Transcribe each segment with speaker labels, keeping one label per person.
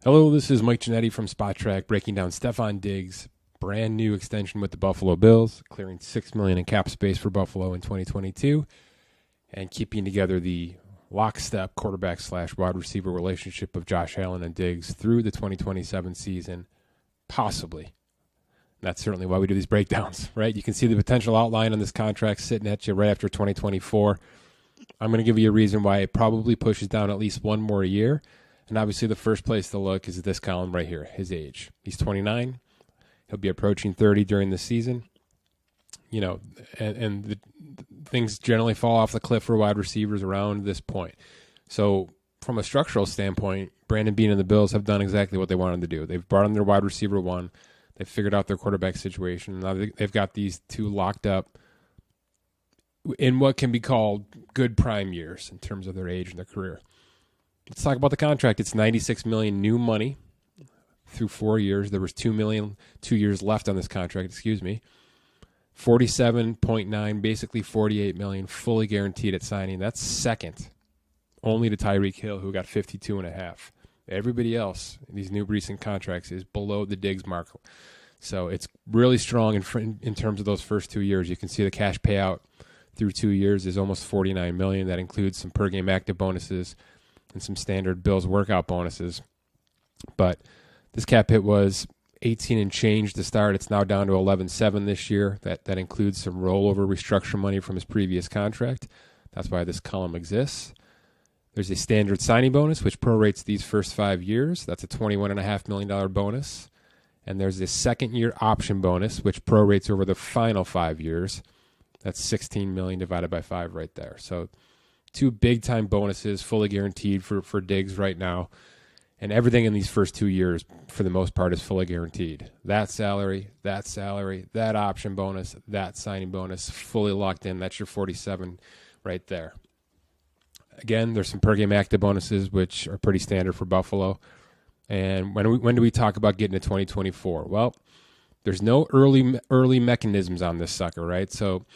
Speaker 1: Hello, this is Mike Ginnitti from Spotrac breaking down Stefon Diggs' brand new extension with the Buffalo Bills, clearing $6 million in cap space for Buffalo in 2022, and keeping together the lockstep quarterback / wide receiver relationship of Josh Allen and Diggs through the 2027 season, possibly. That's certainly why we do these breakdowns, right? You can see the potential outline on this contract sitting at you right after 2024. I'm going to give you a reason why it probably pushes down at least one more year. And obviously the first place to look is this column right here, his age. He's 29. He'll be approaching 30 during the season. You know, and the things generally fall off the cliff for wide receivers around this point. So from a structural standpoint, Brandon Beane and the Bills have done exactly what they wanted to do. They've brought in their wide receiver one. They've figured out their quarterback situation. Now they've got these two locked up in what can be called good prime years in terms of their age and their career. Let's talk about the contract. It's $96 million new money through 4 years. There was $2 years left on this contract, 47.9, basically $48 million, fully guaranteed at signing. That's second only to Tyreek Hill, who got 52.5. Everybody else in these new recent contracts is below the Diggs mark. So it's really strong in terms of those first 2 years. You can see the cash payout through 2 years is almost $49 million. That includes some per game active bonuses and some standard Bills workout bonuses. But this cap hit was 18 and change to start. It's now down to 11.7 this year. That includes some rollover restructure money from his previous contract. That's why this column exists. There's a standard signing bonus, which prorates these first 5 years. That's a $21.5 million bonus. And there's this second year option bonus, which prorates over the final 5 years. That's $16 million divided by 5 right there. So two big-time bonuses, fully guaranteed for Diggs right now. And everything in these first 2 years, for the most part, is fully guaranteed. That salary, that option bonus, that signing bonus, fully locked in. That's your 47 right there. Again, there's some per-game active bonuses, which are pretty standard for Buffalo. And when do we talk about getting to 2024? Well, there's no early mechanisms on this sucker, right? So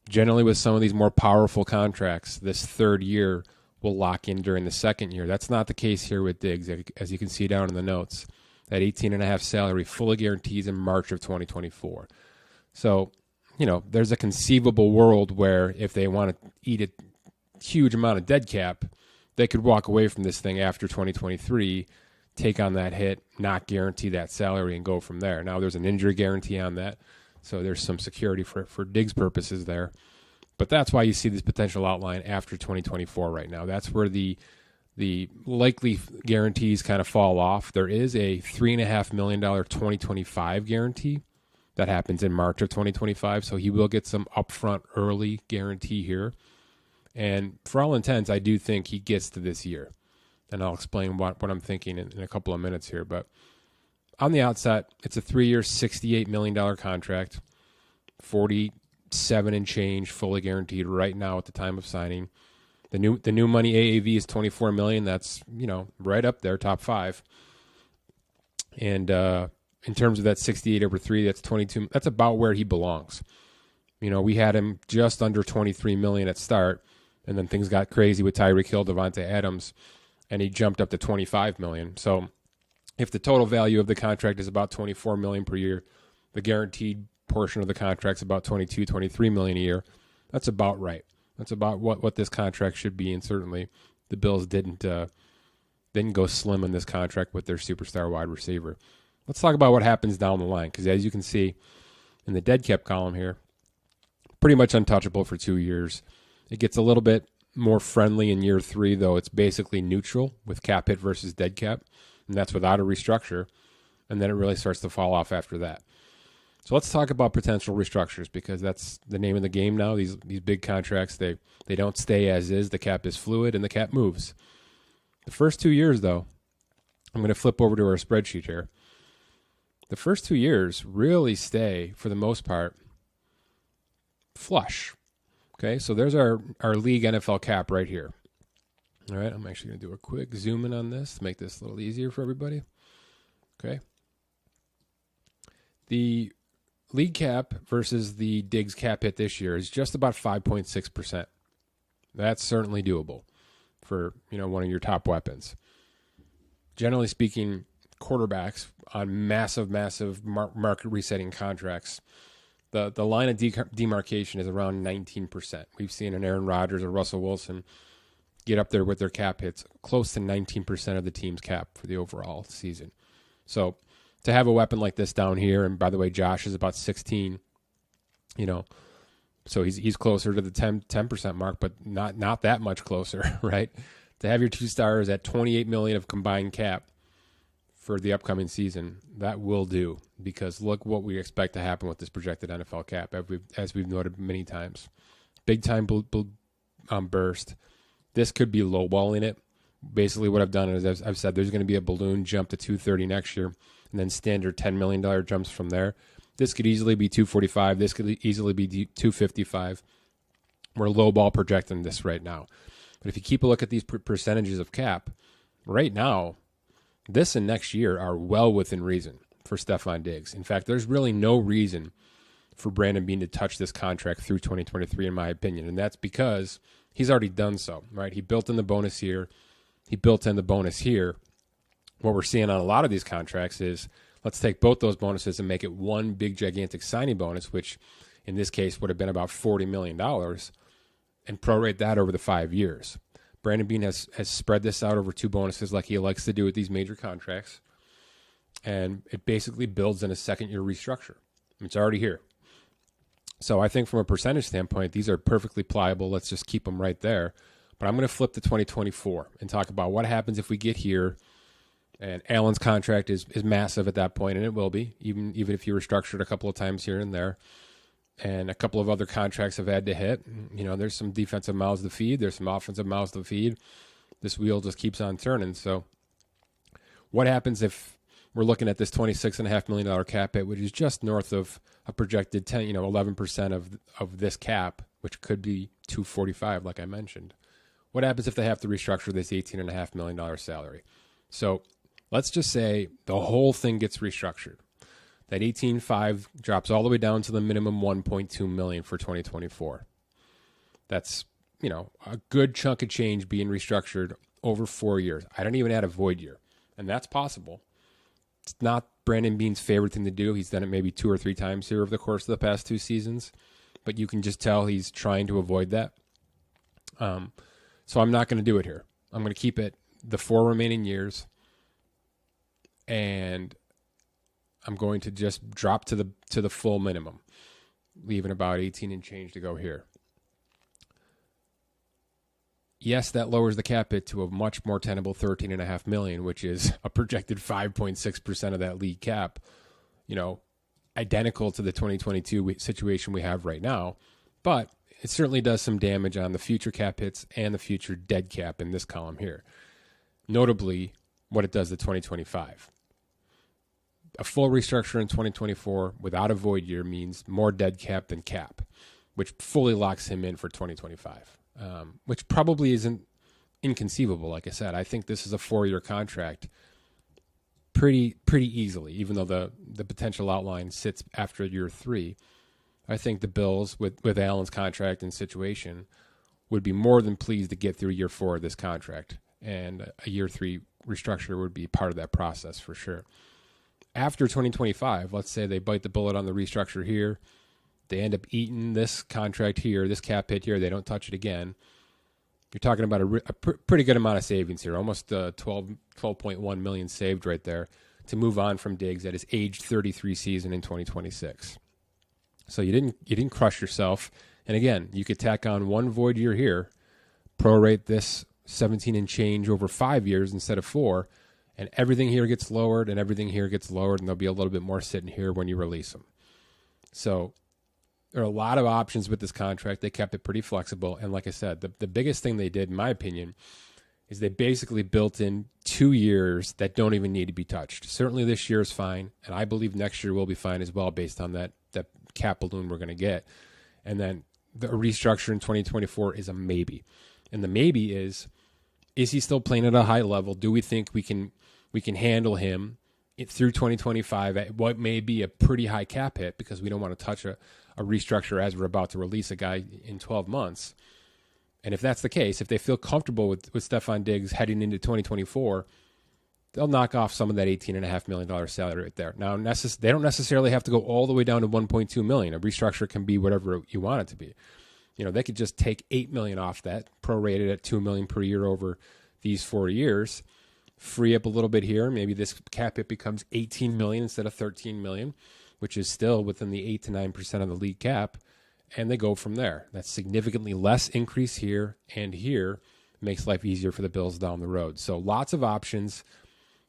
Speaker 1: generally with some of these more powerful contracts, this third year will lock in during the second year. That's not the case here with Diggs, as you can see down in the notes. That 18.5 salary fully guarantees in March of 2024. So, you know, there's a conceivable world where if they want to eat a huge amount of dead cap, they could walk away from this thing after 2023, take on that hit, not guarantee that salary, and go from there. Now, there's an injury guarantee on that, so there's some security for Diggs purposes there. But that's why you see this potential outline after 2024 right now. That's where the likely guarantees kind of fall off. There is a $3.5 million 2025 guarantee that happens in March of 2025, so he will get some upfront early guarantee here. And for all intents, I do think he gets to this year. And I'll explain what I'm thinking in a couple of minutes here. But on the outset, it's a 3-year, $68 million contract, 47 and change, fully guaranteed right now at the time of signing. The new money AAV is $24 million. That's, you know, right up there, top 5. And in terms of that 68 over 3, that's 22. That's about where he belongs. You know, we had him just under 23 million at start, and then things got crazy with Tyreek Hill, Devontae Adams, and he jumped up to 25 million. So if the total value of the contract is about 24 million per year, the guaranteed portion of the contract is about 22, 23 million a year. That's about right. That's about what this contract should be, and certainly the Bills didn't go slim in this contract with their superstar wide receiver. Let's talk about what happens down the line, because as you can see in the dead cap column here, pretty much untouchable for 2 years. It gets a little bit more friendly in year 3, though it's basically neutral with cap hit versus dead cap, and that's without a restructure, and then it really starts to fall off after that. So let's talk about potential restructures, because that's the name of the game now. These big contracts, they don't stay as is. The cap is fluid, and the cap moves. The first 2 years, though, I'm going to flip over to our spreadsheet here. The first 2 years really stay, for the most part, flush. Okay, so there's our league NFL cap right here. All right, I'm actually going to do a quick zoom in on this to make this a little easier for everybody. Okay. The league cap versus the Diggs cap hit this year is just about 5.6%. That's certainly doable for, you know, one of your top weapons. Generally speaking, quarterbacks on massive market resetting contracts, the line of demarcation is around 19%. We've seen an Aaron Rodgers or Russell Wilson get up there with their cap hits close to 19% of the team's cap for the overall season. So to have a weapon like this down here, and by the way, Josh is about 16, so he's closer to the 10% mark, but not that much closer, right? To have your two stars at $28 million of combined cap for the upcoming season, that will do, because look what we expect to happen with this projected NFL cap, as we've noted many times. Big time burst. This could be lowballing it. Basically what I've done is I've said there's going to be a balloon jump to 230 next year, and then standard $10 million jumps from there. This could easily be 245. This could easily be 255. We're lowball projecting this right now. But if you keep a look at these percentages of cap, right now, this and next year are well within reason for Stefon Diggs. In fact, there's really no reason for Brandon Beane to touch this contract through 2023, in my opinion. And that's because he's already done so, right? He built in the bonus here. He built in the bonus here. What we're seeing on a lot of these contracts is, let's take both those bonuses and make it one big, gigantic signing bonus, which in this case would have been about $40 million, and prorate that over the 5 years. Brandon Beane has spread this out over two bonuses like he likes to do with these major contracts, and it basically builds in a second-year restructure. It's already here. So I think from a percentage standpoint, these are perfectly pliable. Let's just keep them right there. But I'm going to flip to 2024 and talk about what happens if we get here. And Allen's contract is massive at that point, and it will be, even if you restructured a couple of times here and there. And a couple of other contracts have had to hit. There's some defensive mouths to feed. There's some offensive mouths to feed. This wheel just keeps on turning. So what happens if we're looking at this $26.5 million cap hit, which is just north of a projected 11% of this cap, which could be 245, like I mentioned. What happens if they have to restructure this $18.5 million salary? So let's just say the whole thing gets restructured. That 18.5 drops all the way down to the minimum 1.2 million for 2024. That's, a good chunk of change being restructured over 4 years. I don't even add a void year, and that's possible. It's not Brandon Beane's favorite thing to do. He's done it maybe 2 or 3 times here over the course of the past 2 seasons, but you can just tell he's trying to avoid that. So I'm not going to do it here. I'm going to keep it the 4 remaining years, and I'm going to just drop to the full minimum, leaving about 18 and change to go here. Yes, that lowers the cap hit to a much more tenable $13.5 million, which is a projected 5.6% of that league cap, identical to the 2022 situation we have right now. But it certainly does some damage on the future cap hits and the future dead cap in this column here. Notably, what it does to 2025. A full restructure in 2024 without a void year means more dead cap than cap, which fully locks him in for 2025. Which probably isn't inconceivable. Like I said, I think this is a 4-year contract pretty easily, even though the potential outline sits after year 3. I think the Bills, with Allen's contract and situation, would be more than pleased to get through year 4 of this contract, and a year 3 restructure would be part of that process for sure. After 2025, let's say they bite the bullet on the restructure here, they end up eating this contract here, this cap hit here, they don't touch it again. You're talking about a pretty good amount of savings here, almost 12.1 million saved right there to move on from Diggs at his age 33 season in 2026. So you didn't crush yourself. And again, you could tack on 1 void year here, prorate this 17 and change over 5 years instead of 4, and everything here gets lowered and everything here gets lowered, and there'll be a little bit more sitting here when you release them. So there are a lot of options with this contract. They kept it pretty flexible. And like I said, the biggest thing they did, in my opinion, is they basically built in 2 years that don't even need to be touched. Certainly this year is fine, and I believe next year will be fine as well based on that cap balloon we're going to get. And then the restructure in 2024 is a maybe. And the maybe is he still playing at a high level? Do we think we can handle him through 2025 at what may be a pretty high cap hit, because we don't want to touch a restructure as we're about to release a guy in 12 months. And if that's the case, if they feel comfortable with Stefon Diggs heading into 2024, they'll knock off some of that $18.5 million salary right there. Now, they don't necessarily have to go all the way down to $1.2 million. A restructure can be whatever you want it to be. They could just take $8 million off that, prorated at $2 million per year over these 4 years, free up a little bit here. Maybe this cap hit becomes $18 million instead of $13 million, which is still within the 8 to 9% of the league cap, and they go from there. That's significantly less increase here and here. Makes life easier for the Bills down the road. So lots of options.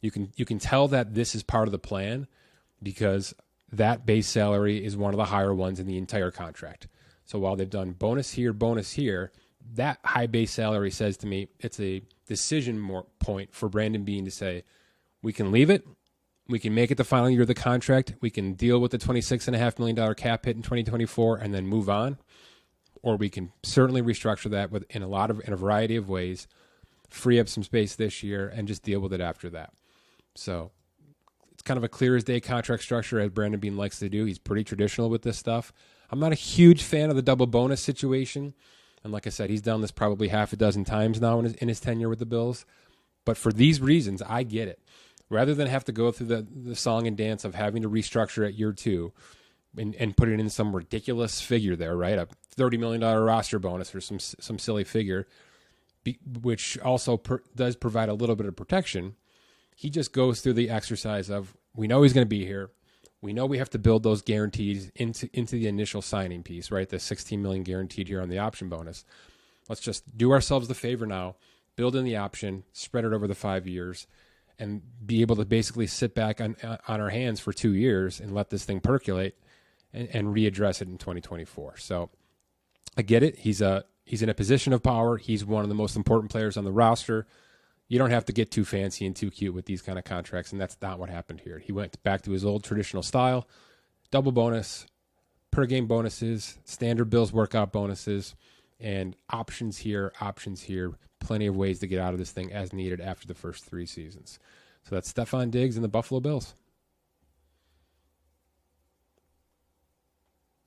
Speaker 1: You can tell that this is part of the plan because that base salary is one of the higher ones in the entire contract. So while they've done bonus here, that high base salary says to me it's a decision point for Brandon Beane to say, we can leave it, we can make it the final year of the contract, we can deal with the $26.5 million cap hit in 2024 and then move on, or we can certainly restructure that in a variety of ways, free up some space this year, and just deal with it after that. So it's kind of a clear as day contract structure, as Brandon Beane likes to do. He's pretty traditional with this stuff. I'm not a huge fan of the double bonus situation. And like I said, he's done this probably half a dozen times now in his tenure with the Bills. But for these reasons, I get it. Rather than have to go through the song and dance of having to restructure at year 2 and put it in some ridiculous figure there, right? A $30 million roster bonus or some silly figure, which also does provide a little bit of protection. He just goes through the exercise of, we know he's going to be here. We know we have to build those guarantees into the initial signing piece, right? The $16 million guaranteed here on the option bonus. Let's just do ourselves the favor now, build in the option, spread it over the 5 years, and be able to basically sit back on our hands for 2 years and let this thing percolate and readdress it in 2024. So I get it. He's in a position of power. He's one of the most important players on the roster. You don't have to get too fancy and too cute with these kind of contracts, and that's not what happened here. He went back to his old traditional style, double bonus, per game bonuses, standard Bills workout bonuses, and options here, plenty of ways to get out of this thing as needed after the first 3 seasons. So that's Stefon Diggs and the Buffalo Bills.